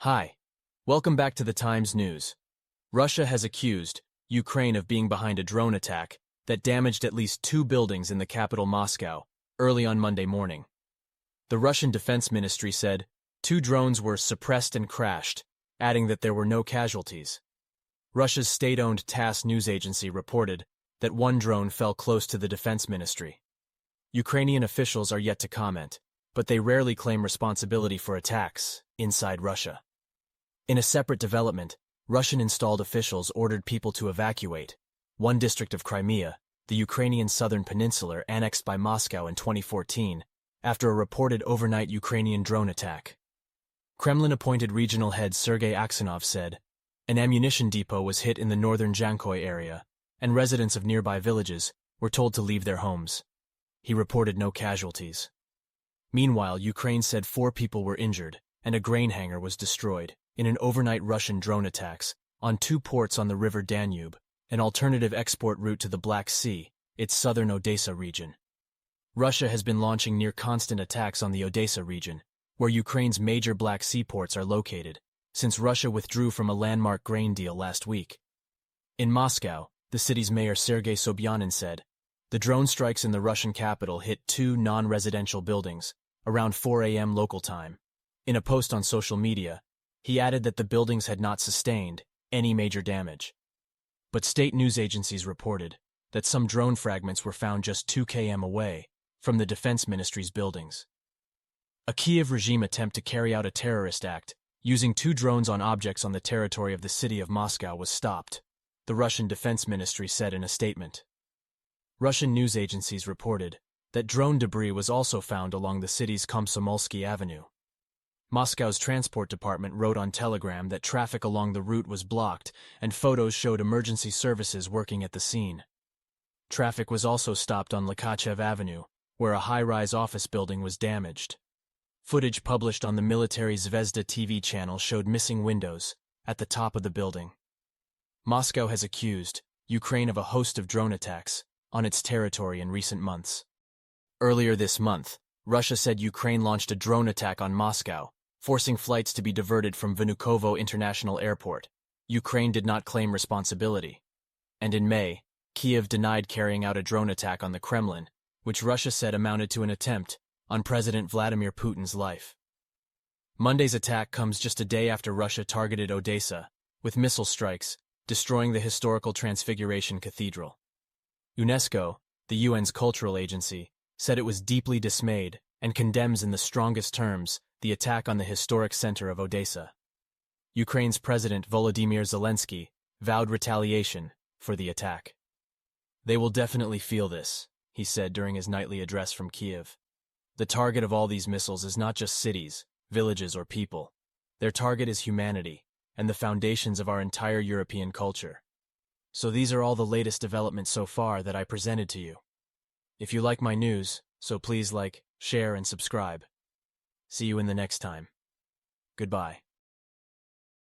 Hi. Welcome back to the Times News. Russia has accused Ukraine of being behind a drone attack that damaged at least 2 buildings in the capital Moscow early on Monday morning. The Russian Defense Ministry said 2 drones were suppressed and crashed, adding that there were no casualties. Russia's state-owned TASS news agency reported that 1 drone fell close to the defense ministry. Ukrainian officials are yet to comment, but they rarely claim responsibility for attacks inside Russia. In a separate development, Russian-installed officials ordered people to evacuate one district of Crimea, the Ukrainian southern peninsula annexed by Moscow in 2014, after a reported overnight Ukrainian drone attack. Kremlin-appointed regional head Sergei Aksyonov said, an ammunition depot was hit in the northern Zhankoy area, and residents of nearby villages were told to leave their homes. He reported no casualties. Meanwhile, Ukraine said 4 people were injured, and a grain hangar was destroyed in an overnight Russian drone attacks on 2 ports on the river Danube, an alternative export route to the Black Sea, its southern Odessa region. Russia has been launching near-constant attacks on the Odessa region, where Ukraine's major Black Sea ports are located, since Russia withdrew from a landmark grain deal last week. In Moscow, the city's mayor Sergei Sobyanin said, the drone strikes in the Russian capital hit 2 non-residential buildings around 4 a.m. local time. In a post on social media, he added that the buildings had not sustained any major damage. But state news agencies reported that some drone fragments were found just 2 km away from the defense ministry's buildings. A Kiev regime attempt to carry out a terrorist act using 2 drones on objects on the territory of the city of Moscow was stopped, the Russian Defense Ministry said in a statement. Russian news agencies reported that drone debris was also found along the city's Komsomolsky Avenue. Moscow's transport department wrote on Telegram that traffic along the route was blocked and photos showed emergency services working at the scene. Traffic was also stopped on Lakachev Avenue, where a high-rise office building was damaged. Footage published on the military Zvezda TV channel showed missing windows at the top of the building. Moscow has accused Ukraine of a host of drone attacks on its territory in recent months. Earlier this month, Russia said Ukraine launched a drone attack on Moscow, forcing flights to be diverted from Vnukovo International Airport. Ukraine did not claim responsibility. And in May, Kiev denied carrying out a drone attack on the Kremlin, which Russia said amounted to an attempt on President Vladimir Putin's life. Monday's attack comes just a day after Russia targeted Odessa with missile strikes, destroying the historical Transfiguration Cathedral. UNESCO, the UN's cultural agency, said it was deeply dismayed and condemns in the strongest terms the attack on the historic center of Odessa. Ukraine's President Volodymyr Zelensky vowed retaliation for the attack. They will definitely feel this, he said during his nightly address from Kiev. The target of all these missiles is not just cities, villages, or people. Their target is humanity and the foundations of our entire European culture. So these are all the latest developments so far that I presented to you. If you like my news, so please like, share, and subscribe. See you in the next time. Goodbye.